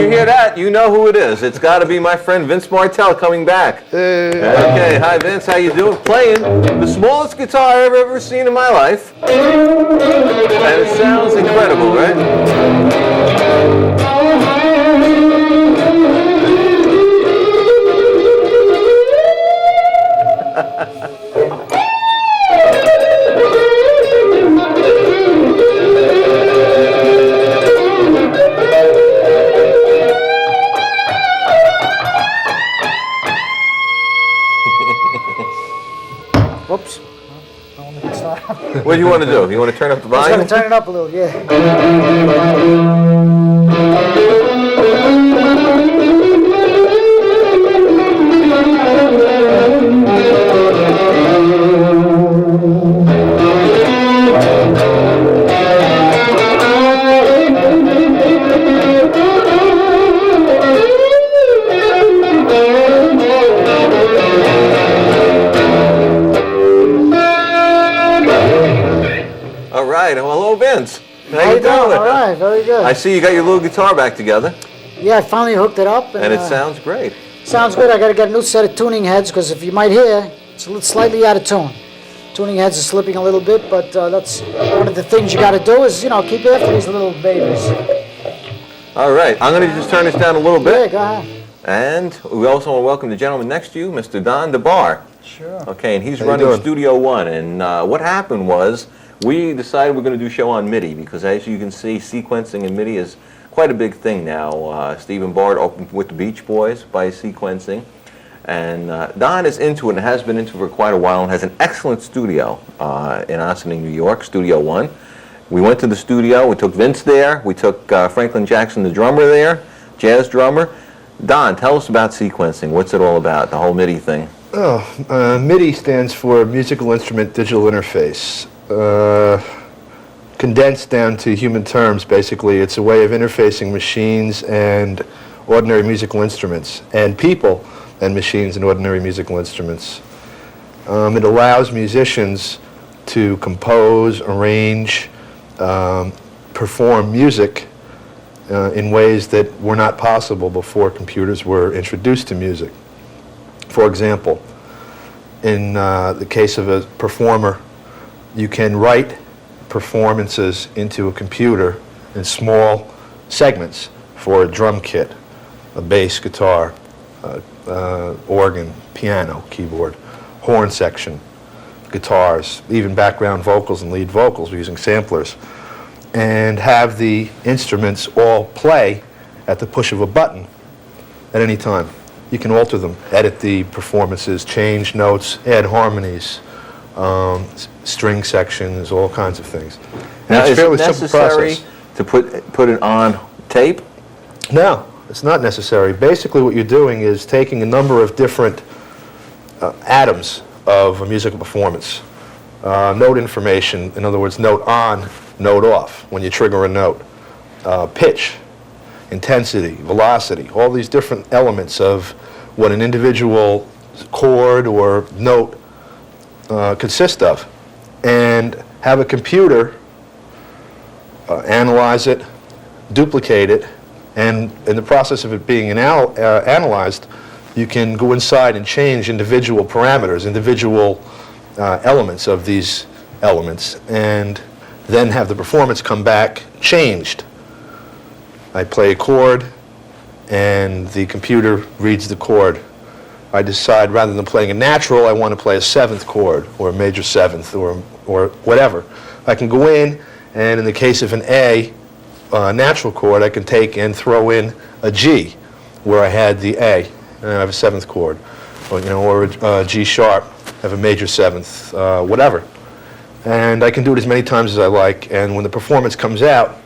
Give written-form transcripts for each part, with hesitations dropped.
hear that, you know who it is. It's got to be my friend Vince Martell coming back. Hey. Okay, hi Vince, how you doing? Playing the smallest guitar I've ever seen in my life. And it sounds incredible, right? Whoops. I don't think it's not. What do you want to do? You want to turn up the volume? I'm going to turn it up a little, yeah. All right, well, hello Vince. How you doing? All right, very good. I see you got your little guitar back together. Yeah, I finally hooked it up. And it sounds great. Sounds good. I got to get a new set of tuning heads because if you might hear, it's a little slightly out of tune. Tuning heads are slipping a little bit, but that's one of the things you got to do is, you know, keep after these little babies. All right, I'm going to just turn this down a little bit. Yeah, go ahead. And we also want to welcome the gentleman next to you, Mr. Don DeBar. Sure. Okay, and he's running Studio One. And what happened was we decided we're going to do a show on MIDI because, as you can see, sequencing in MIDI is quite a big thing now. Stephen Bard opened with the Beach Boys by sequencing. And Don is into it and has been into it for quite a while and has an excellent studio in Ossining, New York, Studio One. We went to the studio. We took Vince there. We took Franklin Jackson, the drummer there, jazz drummer. Don, tell us about sequencing. What's it all about, the whole MIDI thing? MIDI stands for Musical Instrument Digital Interface. Condensed down to human terms, basically, it's a way of interfacing machines and ordinary musical instruments, and people and machines and ordinary musical instruments. It allows musicians to compose, arrange, perform music in ways that were not possible before computers were introduced to music. For example, in the case of a performer, you can write performances into a computer in small segments for a drum kit, a bass guitar, organ, piano, keyboard, horn section, guitars, even background vocals and lead vocals using samplers, and have the instruments all play at the push of a button at any time. You can alter them, edit the performances, change notes, add harmonies, string sections, all kinds of things. And Now, it's is fairly it simple necessary process. to put it on tape? No, it's not necessary. Basically what you're doing is taking a number of different atoms of a musical performance. Note information, in other words, note on, note off, when you trigger a note. Pitch, intensity, velocity, all these different elements of what an individual chord or note consist of. And have a computer analyze it, duplicate it, and in the process of it being analyzed, you can go inside and change individual parameters, individual elements of these elements, and then have the performance come back changed. I play a chord, and the computer reads the chord. I decide rather than playing a natural, I want to play a seventh chord, or a major seventh, or whatever. I can go in, and in the case of an A, natural chord, I can take and throw in a G, where I had the A, and I have a seventh chord, or a G sharp, have a major seventh, whatever. And I can do it as many times as I like, and when the performance comes out,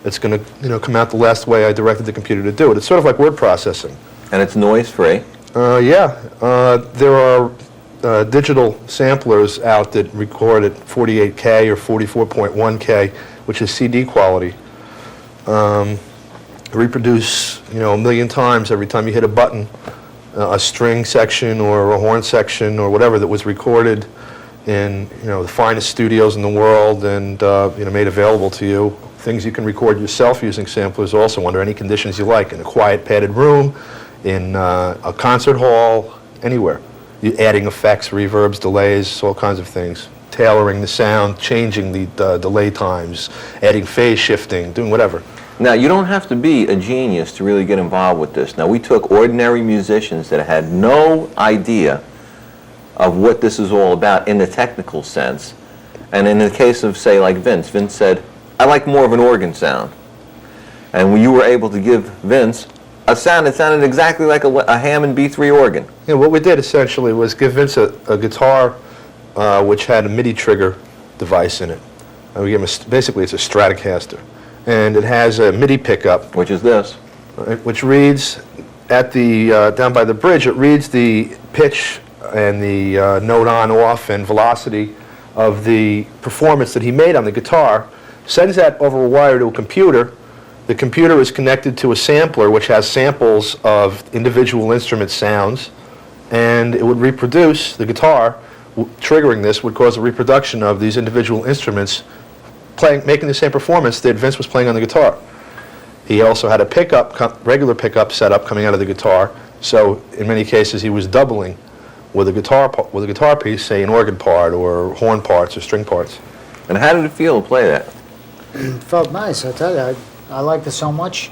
it's going to come out the last way I directed the computer to do it. It's sort of like word processing. And it's noise-free? Yeah. There are digital samplers out that record at 48K or 44.1K, which is CD quality. Reproduce, a million times every time you hit a button, a string section or a horn section or whatever that was recorded in, the finest studios in the world and, made available to you things you can record yourself using samplers also under any conditions you like, in a quiet padded room, in a concert hall, anywhere. You adding effects, reverbs, delays, all kinds of things. Tailoring the sound, changing the delay times, adding phase shifting, doing whatever. Now, you don't have to be a genius to really get involved with this. Now, we took ordinary musicians that had no idea of what this is all about in the technical sense. And in the case of, say, like Vince said, I like more of an organ sound. And when you were able to give Vince a sound that sounded exactly like a Hammond B3 organ. Yeah, what we did essentially was give Vince a guitar which had a MIDI trigger device in it. And we gave him basically it's a Stratocaster. And it has a MIDI pickup. Which is this. Which reads at the, down by the bridge, it reads the pitch and the note on, off, and velocity of the performance that he made on the guitar, sends that over a wire to a computer. The computer is connected to a sampler which has samples of individual instrument sounds, and it would reproduce the guitar. Triggering this would cause a reproduction of these individual instruments making the same performance that Vince was playing on the guitar. He also had a pickup, regular pickup setup coming out of the guitar, so in many cases he was doubling with a guitar piece, say an organ part or horn parts or string parts. And how did it feel to play that? It felt nice, I tell you. I liked it so much.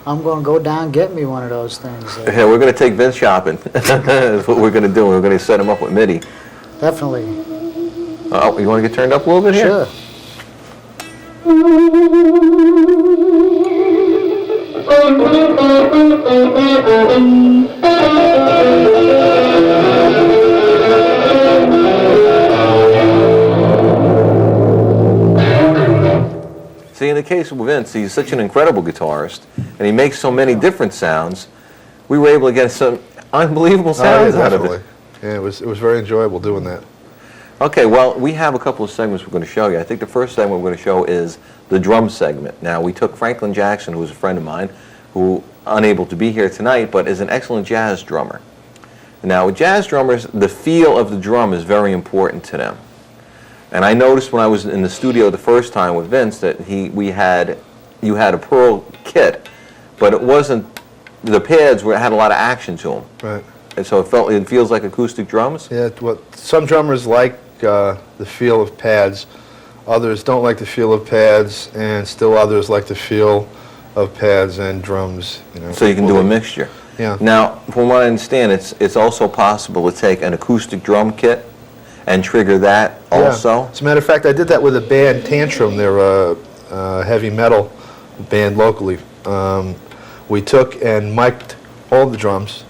I'm going to go down and get me one of those things. Yeah, we're going to take Vince shopping. That's what we're going to do. We're going to set him up with MIDI. Definitely. Oh, you want to get turned up a little bit here? Sure. See, in the case of Vince, he's such an incredible guitarist, and he makes so many different sounds. We were able to get some unbelievable sounds out of it. Yeah, it was very enjoyable doing that. Okay, well, we have a couple of segments we're going to show you. I think the first segment we're going to show is the drum segment. Now, we took Franklin Jackson, who was a friend of mine, who unable to be here tonight, but is an excellent jazz drummer. Now, with jazz drummers, the feel of the drum is very important to them. And I noticed when I was in the studio the first time with Vince that you had a Pearl kit, but it wasn't, the pads had a lot of action to them. Right. And so it feels like acoustic drums? Yeah, well, some drummers like the feel of pads, others don't like the feel of pads, and still others like the feel of pads and drums. You know. So you can do a mixture. Yeah. Now, from what I understand, it's also possible to take an acoustic drum kit and trigger that also? Yeah. As a matter of fact, I did that with a band, Tantrum. They're a heavy metal band locally. We took and mic'd all the drums,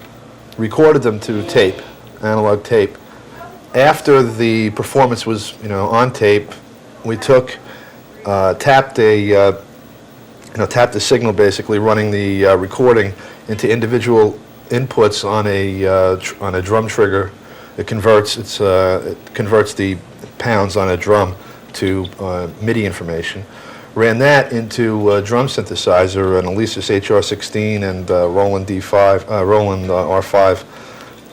recorded them to tape, analog tape. After the performance was, on tape, we took, tapped the signal basically, running the recording into individual inputs on a drum trigger. It converts the pounds on a drum to MIDI information. Ran that into a drum synthesizer, an Alesis HR16 and Roland R5,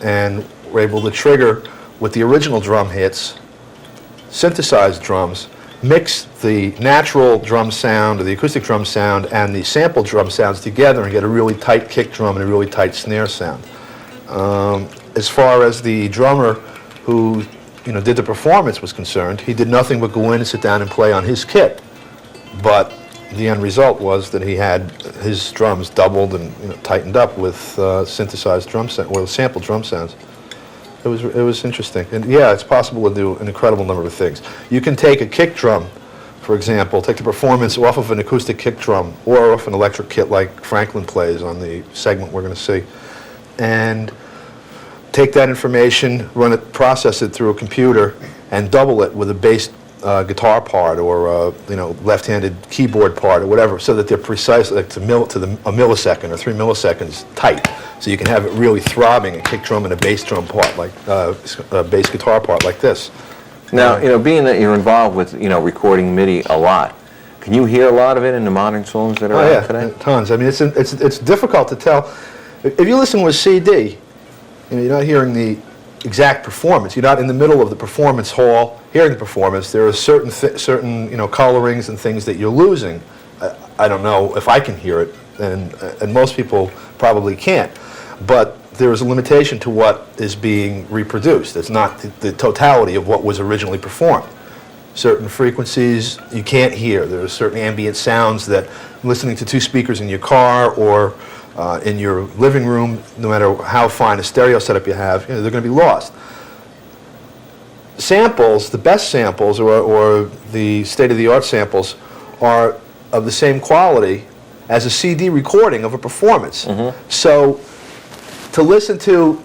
and were able to trigger with the original drum hits, synthesized drums, mix the natural drum sound or the acoustic drum sound and the sample drum sounds together and get a really tight kick drum and a really tight snare sound. As far as the drummer who did the performance was concerned, he did nothing but go in and sit down and play on his kit. But the end result was that he had his drums doubled and tightened up with synthesized drum sound, or sample drum sounds. It was interesting, and yeah, it's possible to do an incredible number of things. You can take a kick drum, for example, take the performance off of an acoustic kick drum or off an electric kit like Franklin plays on the segment we're going to see, and take that information, process it through a computer, and double it with a bass guitar part or left-handed keyboard part or whatever, so that they're precise, like a millisecond or 3 milliseconds tight, so you can have it really throbbing, a kick drum and a bass drum part, like a bass guitar part like this. Now, being that you're involved with recording MIDI a lot, can you hear a lot of it in the modern songs that are out today? Tons. I mean, it's difficult to tell. If you listen to a CD, you're not hearing the exact performance. You're not in the middle of the performance hall. hearing the performance, there are certain colorings and things that you're losing. I don't know if I can hear it, and most people probably can't. But there is a limitation to what is being reproduced. It's not the totality of what was originally performed. Certain frequencies you can't hear. There are certain ambient sounds that listening to two speakers in your car or in your living room, no matter how fine a stereo setup you have, they're going to be lost. Samples, the best samples or the state-of-the-art samples are of the same quality as a CD recording of a performance. So to listen to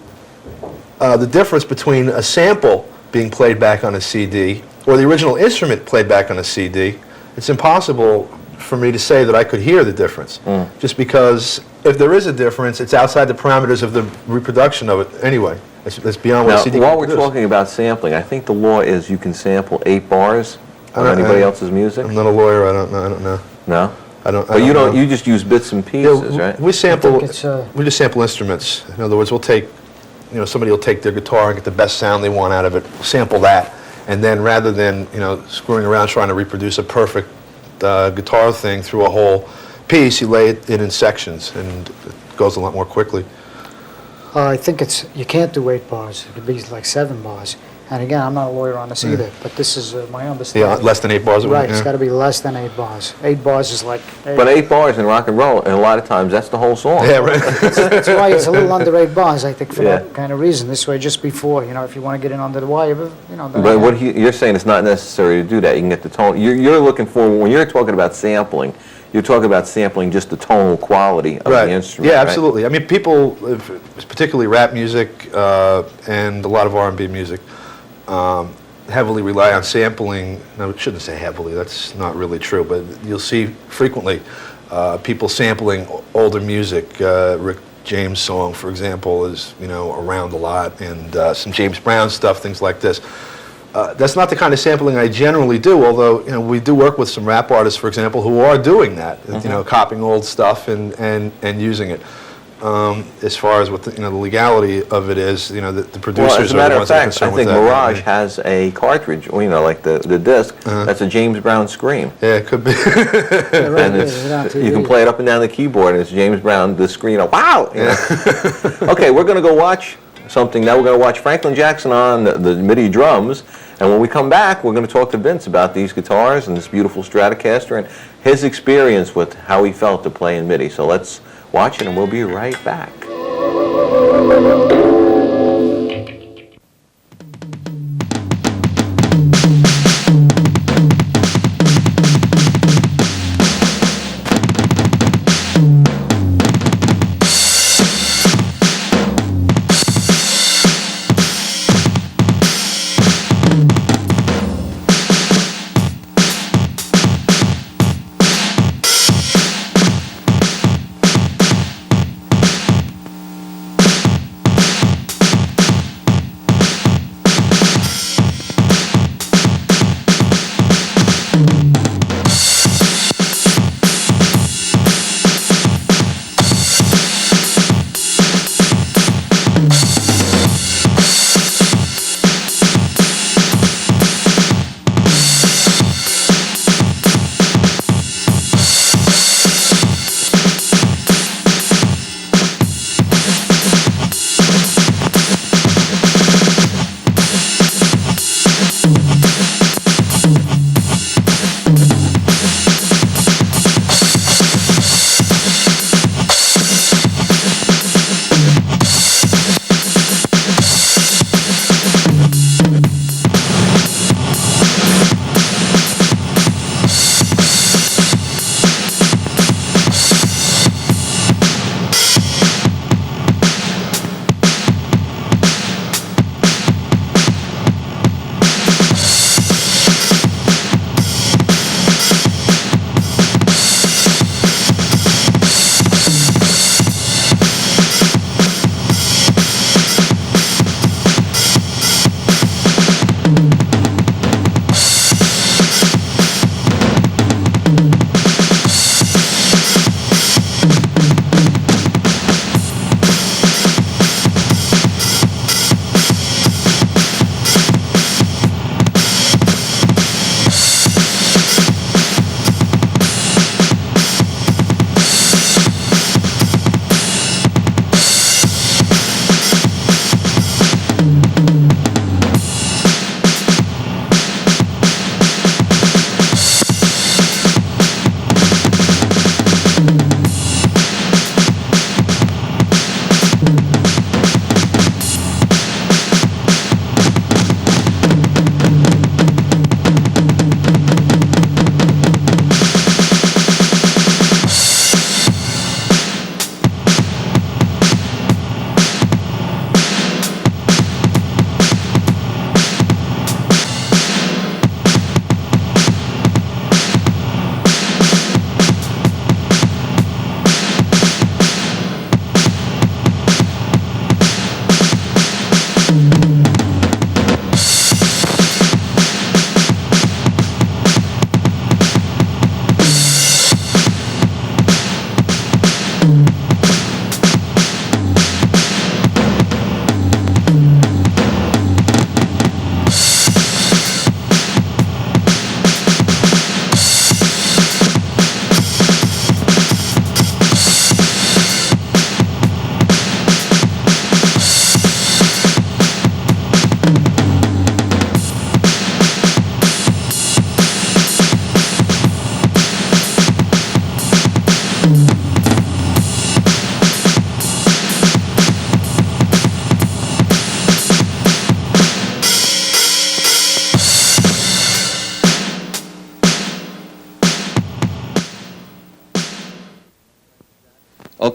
the difference between a sample being played back on a CD or the original instrument played back on a CD, it's impossible for me to say that I could hear the difference. Just because if there is a difference, it's outside the parameters of the reproduction of it anyway. It's beyond what a CD can while we're produce. talking about sampling, I think the law is you can sample 8 bars on anybody else's music. I'm not a lawyer. I don't know. No? I don't. But you don't. You just use bits and pieces, right? We sample. it's, We just sample instruments. In other words, we'll take, somebody will take their guitar and get the best sound they want out of it, sample that, and then rather than screwing around trying to reproduce a perfect guitar thing through a whole piece, you lay it in sections, and it goes a lot more quickly. I think you can't do 8 bars. It could be like 7 bars. And again, I'm not a lawyer on this either, but this is my understanding. Yeah, less than 8 bars. Right, it's yeah. got to be less than 8 bars. 8 bars is like... But 8 bars in rock and roll, and a lot of times that's the whole song. Yeah, right. That's why it's a little under 8 bars, I think, for Yeah. that kind of reason. This way, just before, if you want to get in under the wire, then But what you're saying it's not necessary to do that. You can get the tone. You're looking for, when you're talking about sampling, you're talking about sampling just the tonal quality of the instrument. Yeah, right? absolutely. I mean, people, particularly rap music and a lot of R&B music, heavily rely on sampling. No, I shouldn't say heavily. That's not really true. But you'll see frequently people sampling older music. Rick James' song, for example, is around a lot, and some James Brown stuff, things like this. That's not the kind of sampling I generally do, although we do work with some rap artists, for example, who are doing that, copying old stuff and using it. As far as what the legality of it is, the producers Well, as a are matter the of ones that are fact, concerned I with think that. Mirage has a cartridge, or like the disc, that's a James Brown Scream. Yeah, it could be. And you can play it up and down the keyboard, and it's James Brown, the screen, wow! Okay, we're going to go watch something now. We're going to watch Franklin Jackson on the MIDI drums, and when we come back, we're going to talk to Vince about these guitars and this beautiful Stratocaster and his experience with how he felt to play in MIDI. So let's watch it, and we'll be right back.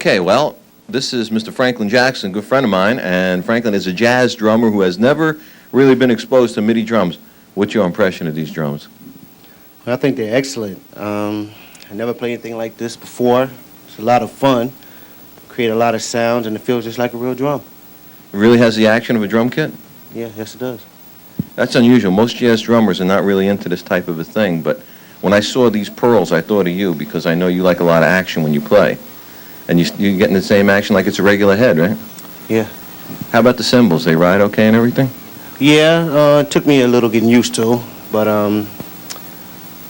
Okay, well, this is Mr. Franklin Jackson, a good friend of mine, and Franklin is a jazz drummer who has never really been exposed to MIDI drums. What's your impression of these drums? I think they're excellent. I never played anything like this before. It's a lot of fun, create a lot of sounds, and it feels just like a real drum. It really has the action of a drum kit? Yeah, yes it does. That's unusual. Most jazz drummers are not really into this type of a thing, but when I saw these pearls, I thought of you because I know you like a lot of action when you play. And you're getting the same action like it's a regular head, right? Yeah. How about the cymbals? They ride okay and everything? Yeah, it took me a little getting used to, but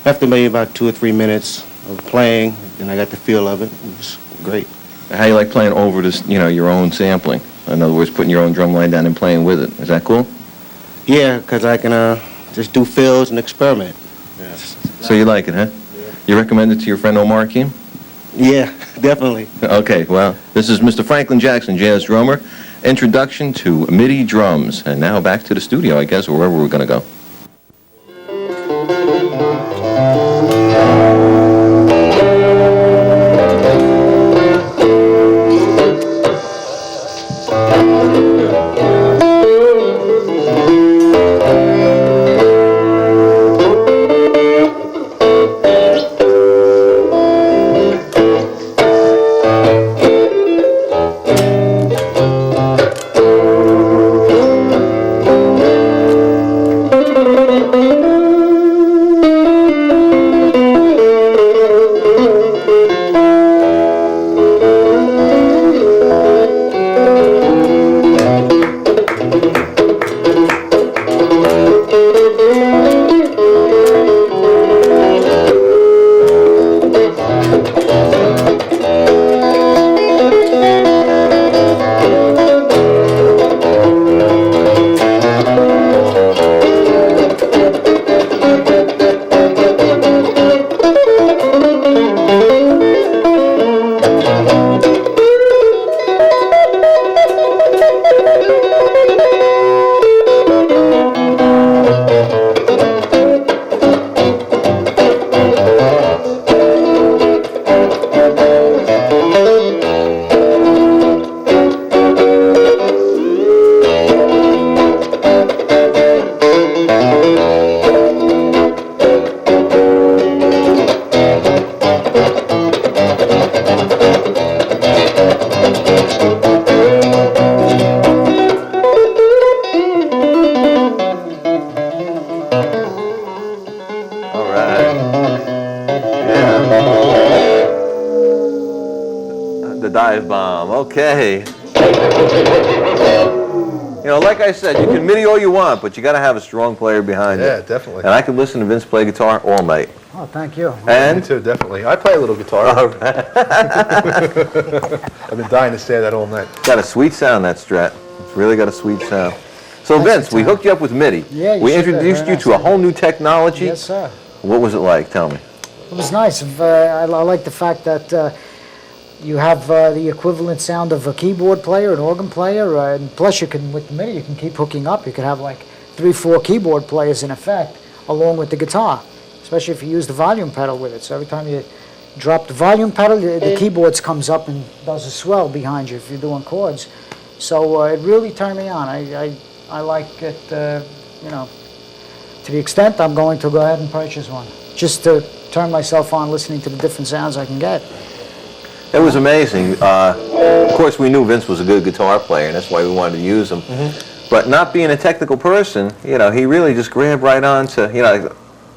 after maybe about 2 or 3 minutes of playing, and I got the feel of it. It was great. How you like playing over this, your own sampling? In other words, putting your own drum line down and playing with it. Is that cool? Yeah, because I can just do fills and experiment. So you like it, huh? Yeah. You recommend it to your friend Omar Akeem? Yeah, definitely. Okay, well, this is Mr. Franklin Jackson, jazz drummer. Introduction to MIDI drums. And now back to the studio, I guess, or wherever we're going to go. Dive bomb, okay. Like I said, you can MIDI all you want, but you got to have a strong player behind you. Yeah, definitely. And I could listen to Vince play guitar all night. Oh, thank you. And Me too, definitely. I play a little guitar. all right. I've been dying to say that all night. Got a sweet sound, that Strat. It's really got a sweet sound. So Thanks Vince, for we time. hooked you up with MIDI. Yeah, you we should have. introduced Very you to a nice. whole new technology. Yes, sir. What was it like? Tell me. It was nice. I like the fact that you have the equivalent sound of a keyboard player, an organ player, and plus you can, with the MIDI, you can keep hooking up. You could have like 3, 4 keyboard players in effect, along with the guitar, especially if you use the volume pedal with it. So every time you drop the volume pedal, the keyboards comes up and does a swell behind you if you're doing chords. So it really turned me on. I like it, to the extent I'm going to go ahead and purchase one, just to turn myself on listening to the different sounds I can get. It was amazing. Of course, we knew Vince was a good guitar player, and that's why we wanted to use him. Mm-hmm. But not being a technical person, he really just grabbed right on to,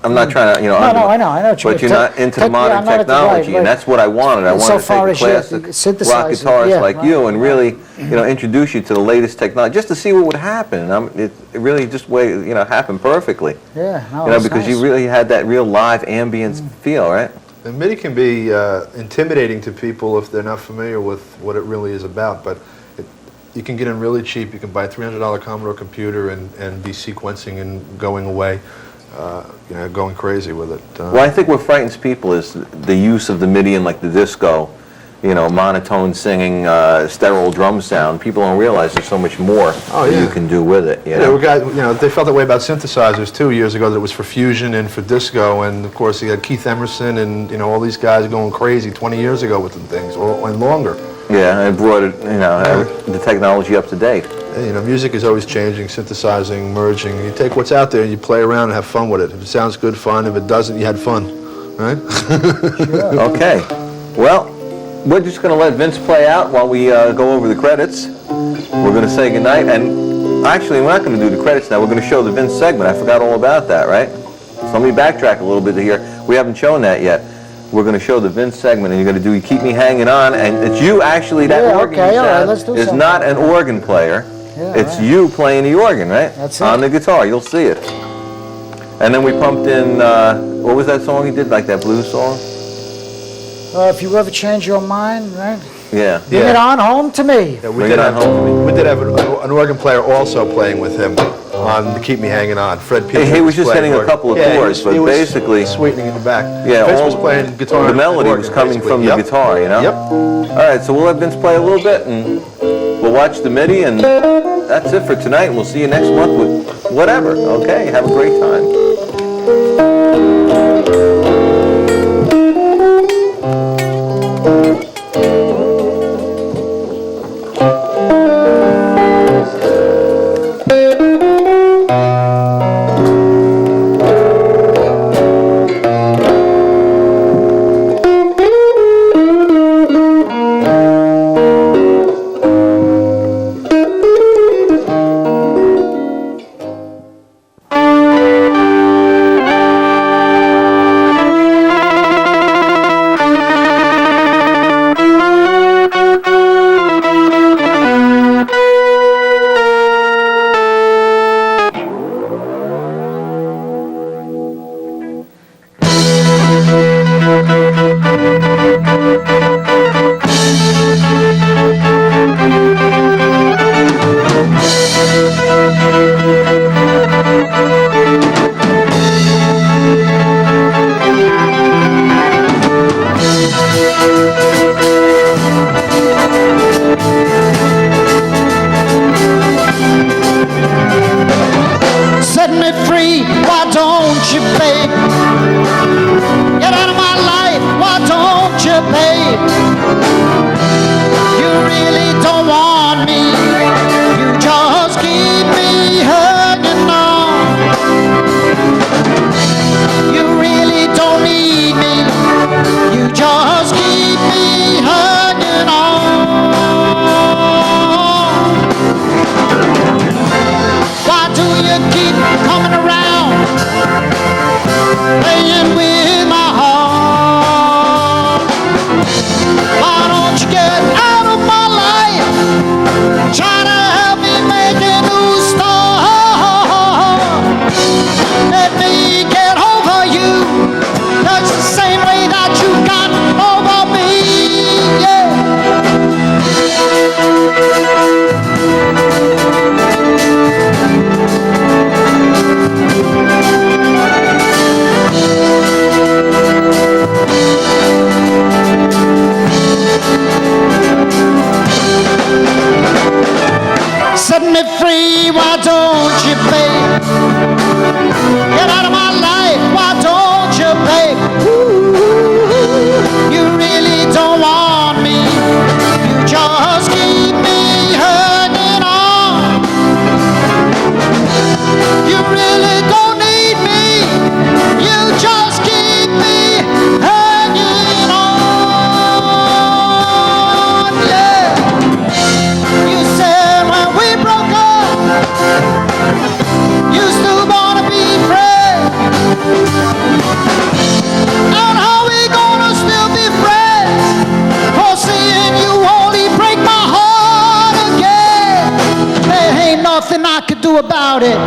I'm not trying to, No, I know what you mean. But you're not into the modern technology, and that's what I wanted. I wanted to take the classic rock guitarists like you and really, introduce you to the latest technology, just to see what would happen. It really just happened perfectly. Yeah, no, because nice. you really had that real live ambience feel, right? And MIDI can be intimidating to people if they're not familiar with what it really is about, but you can get in really cheap. You can buy a $300 Commodore computer and be sequencing and going away, going crazy with it. Well, I think what frightens people is the use of the MIDI in like the disco, monotone singing, sterile drum sound. People don't realize there's so much more that you can do with it. They felt that way about synthesizers too years ago. That it was for fusion and for disco, and of course you had Keith Emerson and all these guys going crazy 20 years ago with the things, and longer. Yeah, and brought it, you know, the technology up to date. You know, music is always changing, synthesizing, merging. You take what's out there and you play around and have fun with it. If it sounds good, fun. If it doesn't, you had fun, right? Okay. Well, we're just going to let Vince play out while we go over the credits. We're going to say goodnight, and actually, we're not going to do the credits now. We're going to show the Vince segment. I forgot all about that, right? So let me backtrack a little bit here. We haven't shown that yet. We're going to show the Vince segment, and you're going to do You Keep Me Hanging On, and it's you actually, that Yeah, organ okay, you all right, sound let's do is something. not an organ player. Yeah, It's right. you playing the organ, right? That's it. On the guitar, you'll see it. And then we pumped in, what was that song he did, like that blues song? If you ever change your mind, right? Yeah. Bring it on home to me. Yeah, Bring it on home. we did have an organ player also playing with him on the Keep Me Hanging On. Fred Peters. He was just playing hitting a organ. couple of Yeah, chords, he but was basically, sweetening in the back. yeah, Vince all was playing guitar. the and melody organ, was coming basically. from the Yep. guitar, you know? Yep. All right, so we'll let Vince play a little bit, and we'll watch the MIDI, and that's it for tonight. We'll see you next month with whatever, okay? Have a great time. Set me free, why don't you, babe? Get out of my life, why don't you, babe? You really don't want me, you just keep me hanging on. You really don't need me, you just keep me hanging on. Why do you keep coming around, playing with my heart? Why don't you get out of my life, trying to help me make a new start? Let me get over you, that's the same way that you got over me, yeah. Set me free, why don't you, babe? Get out of my life, why don't you, babe? Ooh, you really don't want me, you just keep me hanging on. You really don't need me, you just keep me hanging on, yeah. You said when we broke up, you still wanna be friends. And how we gonna still be friends? For seeing you only break my heart again. There ain't nothing I could do about it.